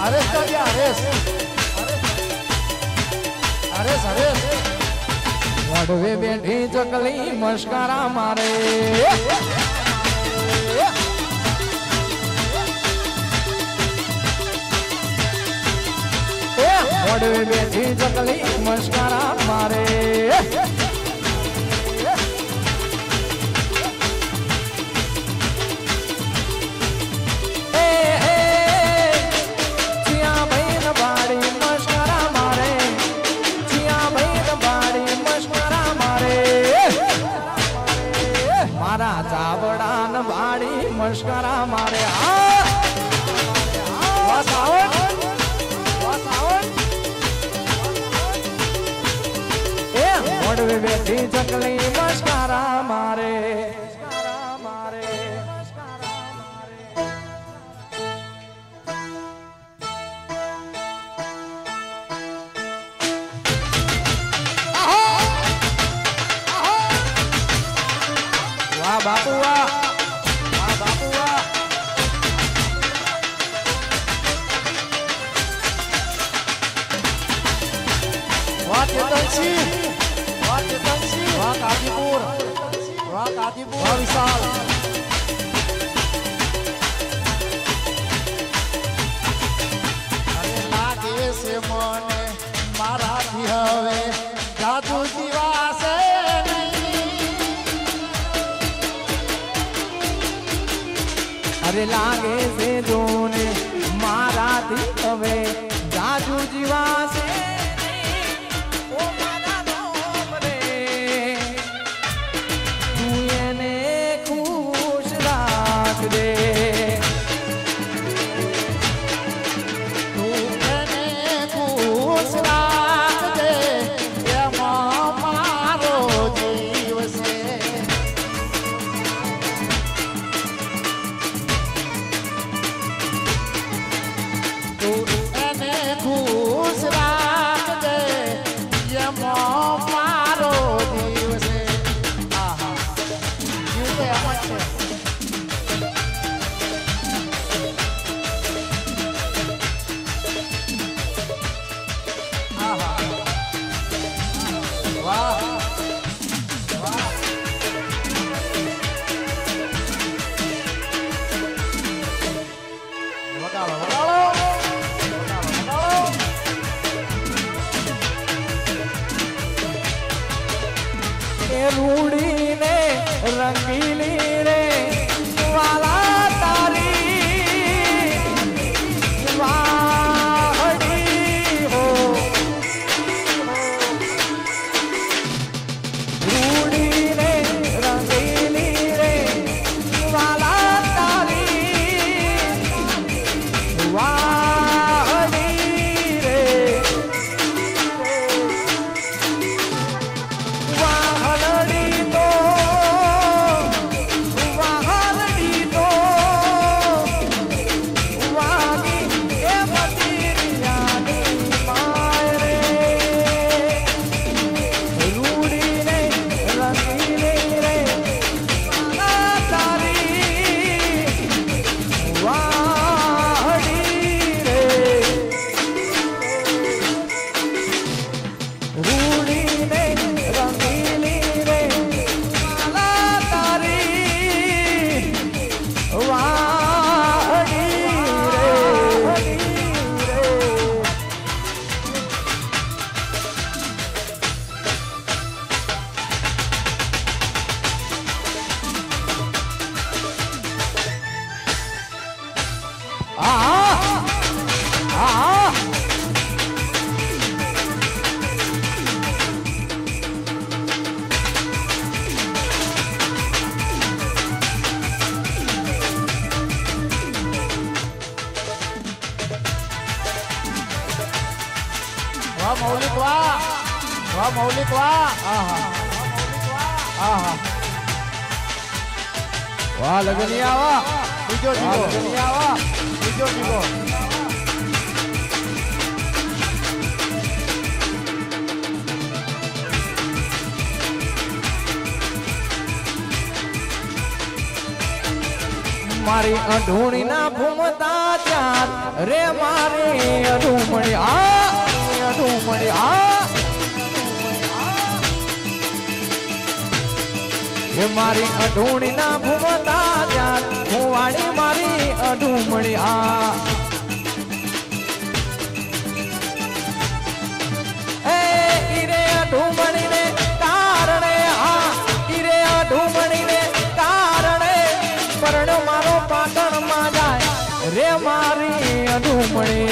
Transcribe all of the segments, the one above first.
હરેશ તો ગયા હરેશ હરેશ હરેશ વડવે બેઠી ચકલી મસ્કરા મારે વડવે બેઠી ચકલી મસ્કરા મારે ચાવડા વાડી મસ્કરા મારે મોડવે બેઠી ચકલી મસ્કરા મારે વાહ બાપુ વાહ વાહ બાપુ વાહ વાહ ચેતનસિંહ વાહ ચેતનસિંહ વાહ કાદીપુર વાહ વિશાલ અરે લાગે છે મને મારાથી હવે જાદુ દિવાસે અરે લાગે છે જોને મારાથી હવે જાજુ જીવાશે ઓ મારા રોમ રે તું એને ખુશ રાખજે તું એને ખુશ રાખજે એમાં મારો જીવ છે એને ખુશ રાખજે એમાં મારો જીવ છે આહા જીવ તો એમ જ છે આહા વાહ વાહ વગાડો વગાડો એ રૂડીને રંગીલી રે વાલા તારી વાહડી હો રૂડીને રંગીલી રે વાલા તારી વાહડી રે વાહડી તો વાહડી તો વાગી એ મતીરિયાની માય રે રૂડીને રંગીલી રે વાલા તારી વાહડી રે રૂડીને રંગીલી રે વાલા તારી વાહડી રે વાહ મૌલિક વાહ વાહ મૌલિક વાહ આહા આહા વાહ લગનિયા વાહ બીજો જીવો લગનિયા વાહ બીજો જીવો મારી અઢૂણી ના ભૂમતા ચાર રે મારી અઢૂમણી અઢૂમણી એ મારી અઢૂણી ના ભૂમતા ચાર હું વાળી મારી અઢૂમણી ઈરે અઢૂમણી ને કારણે ઈરે અઢૂમણી ને કારણે પરણ મારો પાટણ માં જાય રે મારી અઢૂમણી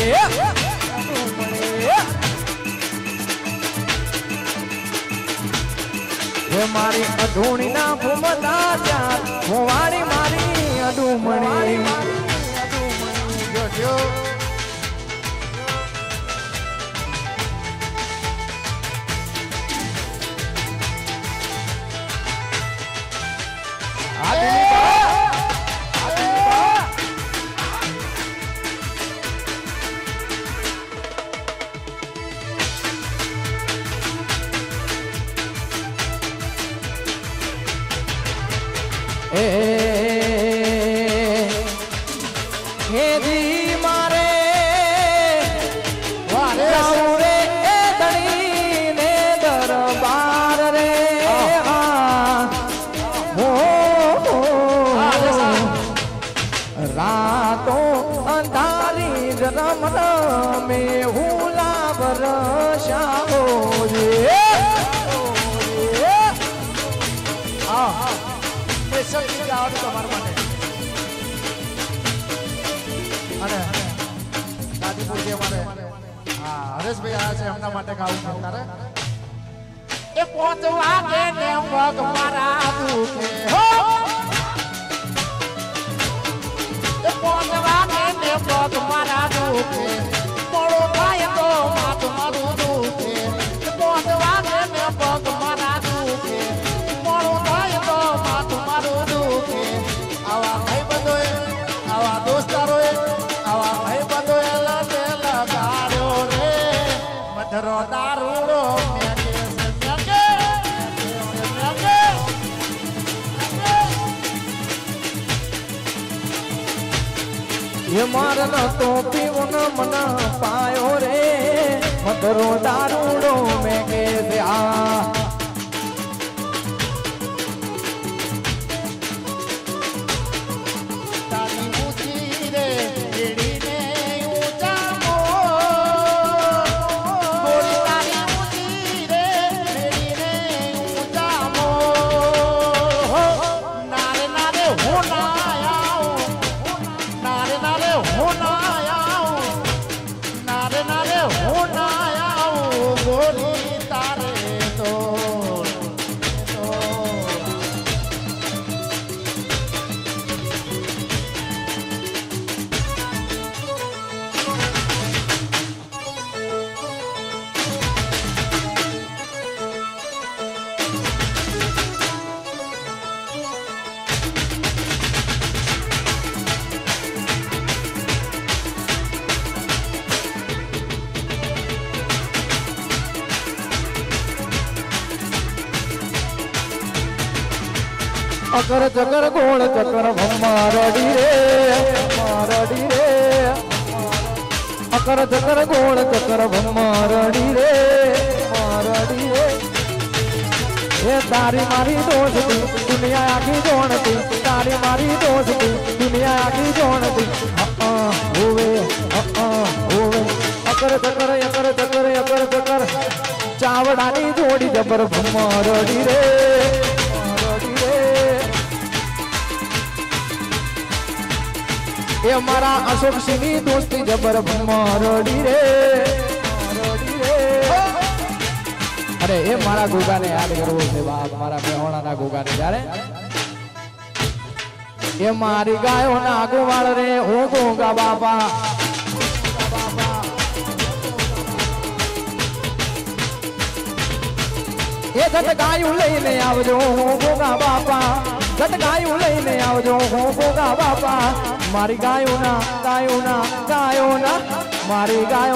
રે મારી અઢૂણી ના ભૂમતા ચાર હું વાળી મારી અઢૂમણી હેજી મારે જાઉં રે એ ધણી ને દરબાર રે રાતો અંધારી જ રમ મે હુલા વરસાવો રે સ્પેશિયલ ગીત ગાવાનું તમારા માટે અને ગાદીપુરથી અમારે હરેશભાઈ આવ્યા છે એમના માટે ગાવું છે તારે એ 5 વાગે ને પગ મારા દુખે હો એ 5 વાગે ને પગ મારા દુખે મોડો થાય તો માથું મારું દુખે એ 5 વાગે ને પગ મારા દુખે મોડો થાય તો માથું મારું દુખે આવા ભાઈ બધોએ આવા દોસ્તારોએ આવા ભાઈ બધોએ લડે લગાડ્યો રે મધરો દારૂડો એ મારન તો પીવું મન પાયો રે મધરો દારૂડો મેં કે તારી ઊંચી રે એડીને ઊંચા મો ગોળી તારી ઊંચી રે એડીને ઊંચા મો નારે નારે હું ના આવું નારે નારે હું ના આવું નારે નારે હું ના આવું ગોળી તારે તો અકર ચકર ગોળ ચકર ભમ્મા રડી રે અકર ચકર ગોળ ચકર ભમ્મા રડી રે એ તારી મારી દોસ્તી દુનિયા આખી જોણતી તારી મારી દોસ્તી દુનિયા આખી જોણતી હોવે અકર ચકર ચાવડાની જોડી જબર ભમ્મા રડી રે એ મારા અશોક સિંહની દોસ્તી જબર રડી રે અરે એ મારા ગોગાને યાદ કરવો છે બાપ મારા બેહોણાના ગોગાને જ્યારે એ મારી ગાયો ના ગોવાળ રે ઓ ગોગા બાપા એ ઘટકાયું લઈને આવજો ગોગા બાપા ઘટકાયું લઈને આવજો ગોગા બાપા મારી ગાયો ના મારી ગાયો